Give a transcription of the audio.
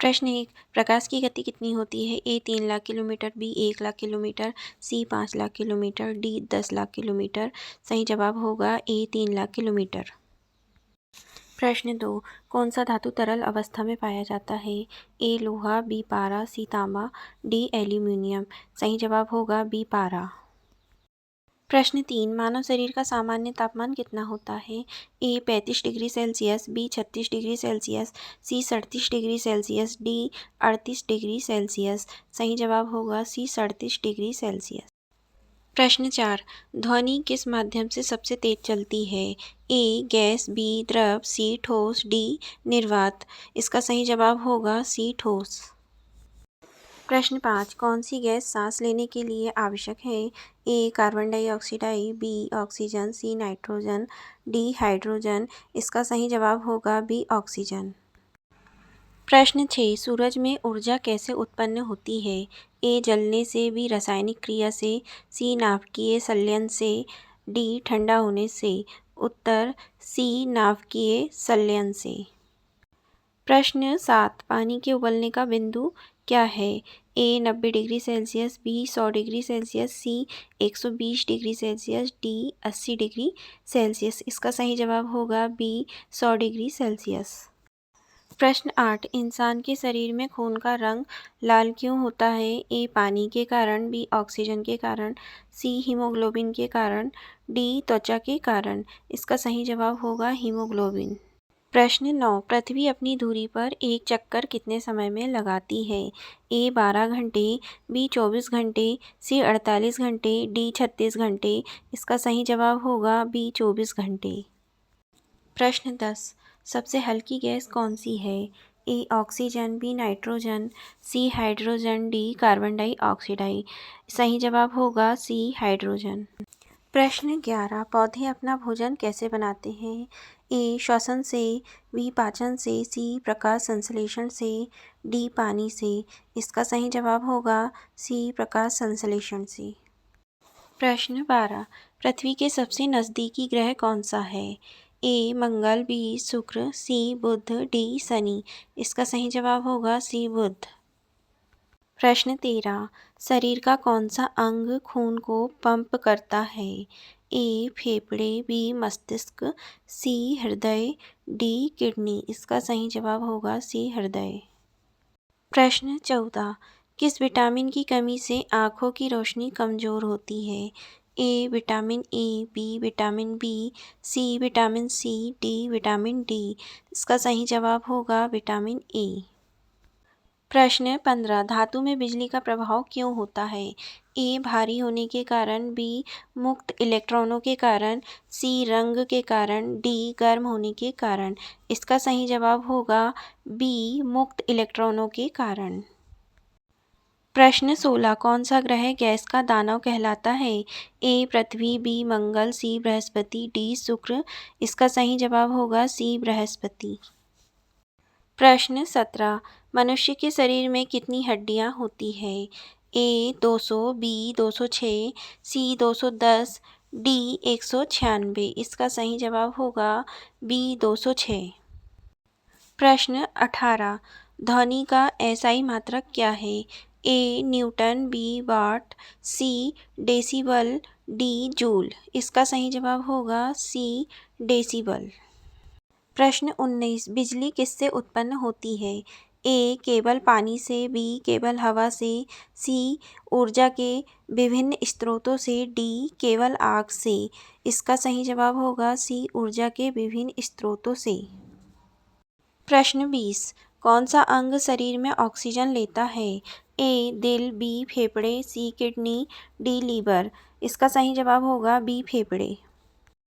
प्रश्न 1, प्रकाश की गति कितनी होती है? A 3 lakh kilometre, B 1 lakh kilometre, C 5 lakh kilometre, D 10 lakh kilometre. सही जवाब होगा ए 3 लाख किलोमीटर। प्रश्न 2, कौन सा धातु तरल अवस्था में पाया जाता है? ए लोहा, बी पारा, सी तांबा, डी एल्यूमीनियम। सही जवाब होगा बी पारा। प्रश्न 3, मानव शरीर का सामान्य तापमान कितना होता है? A 35 degree Celsius, B 36 degree Celsius, C 37 degree Celsius, D 38 degree Celsius. सही जवाब होगा सी 37 डिग्री सेल्सियस। प्रश्न 4, ध्वनि किस माध्यम से सबसे तेज चलती है? ए गैस, बी द्रव, सी ठोस, डी निर्वात। इसका सही जवाब होगा सी ठोस। प्रश्न 5, कौन सी गैस सांस लेने के लिए आवश्यक है? A carbon dioxide, B oxygen, C nitrogen, D hydrogen. इसका सही जवाब होगा बी ऑक्सीजन। प्रश्न 6, सूरज में ऊर्जा कैसे उत्पन्न होती है? ए जलने से, बी रासायनिक क्रिया से, सी नाभिकीय संलयन से, डी ठंडा होने से। उत्तर सी नाभिकीय संलयन से। प्रश्न 7, पानी के उबलने का बिंदु क्या है? A 90 degree Celsius, B 100 degree Celsius, C 120 degree Celsius, D 80 degree Celsius. इसका सही जवाब होगा बी 100 डिग्री सेल्सियस। प्रश्न 8, इंसान के शरीर में खून का रंग लाल क्यों होता है? ए पानी के कारण, बी ऑक्सीजन के कारण, सी हीमोग्लोबिन के कारण, डी त्वचा के कारण। इसका सही जवाब होगा हीमोग्लोबिन। प्रश्न 9, पृथ्वी अपनी धुरी पर एक चक्कर कितने समय में लगाती है? ए 12 घंटे, बी 24 घंटे, सी 48 घंटे, डी 36 घंटे। इसका सही जवाब होगा बी 24 घंटे। प्रश्न 10, सबसे हल्की गैस कौन सी है? A oxygen, B nitrogen, C hydrogen, D carbon dioxide. सही जवाब होगा सी हाइड्रोजन। प्रश्न 11, पौधे अपना भोजन कैसे बनाते हैं? ए श्वसन से, बी पाचन से, सी प्रकाश संश्लेषण से, डी पानी से। इसका सही जवाब होगा सी प्रकाश संश्लेषण से। प्रश्न 12, पृथ्वी के सबसे नज़दीकी ग्रह कौन सा है? ए मंगल, बी शुक्र, सी बुध, डी शनि। इसका सही जवाब होगा सी बुध। प्रश्न 13, शरीर का कौन सा अंग खून को पंप करता है? ए फेफड़े, बी मस्तिष्क, सी हृदय, डी किडनी। इसका सही जवाब होगा सी हृदय। प्रश्न 14, किस विटामिन की कमी से आँखों की रोशनी कमज़ोर होती है? A vitamin A, B vitamin B, C vitamin C, D vitamin D. इसका सही जवाब होगा विटामिन ए। प्रश्न 15, धातु में बिजली का प्रभाव क्यों होता है? ए भारी होने के कारण, बी मुक्त इलेक्ट्रॉनों के कारण, सी रंग के कारण, डी गर्म होने के कारण। इसका सही जवाब होगा बी मुक्त इलेक्ट्रॉनों के कारण। प्रश्न 16, कौन सा ग्रह गैस का दानव कहलाता है? ए पृथ्वी, बी मंगल, सी बृहस्पति, डी शुक्र। इसका सही जवाब होगा सी बृहस्पति। प्रश्न 17, मनुष्य के शरीर में कितनी हड्डियां होती है? ए 200, बी 206, सी 210, डी 196। इसका सही जवाब होगा बी 206। प्रश्न 18, ध्वनि का एसआई मात्रक क्या है? A newton, B watt, C decibel, D joule. इसका सही जवाब होगा सी डेसिबल। प्रश्न 19, बिजली किससे उत्पन्न होती है? ए केवल पानी से, बी केवल हवा से, सी ऊर्जा के विभिन्न स्रोतों से, डी केवल आग से। इसका सही जवाब होगा सी ऊर्जा के विभिन्न स्रोतों से। प्रश्न 20, कौन सा अंग शरीर में ऑक्सीजन लेता है? ए दिल, बी फेफड़े, सी किडनी, डी लीवर। इसका सही जवाब होगा बी फेफड़े।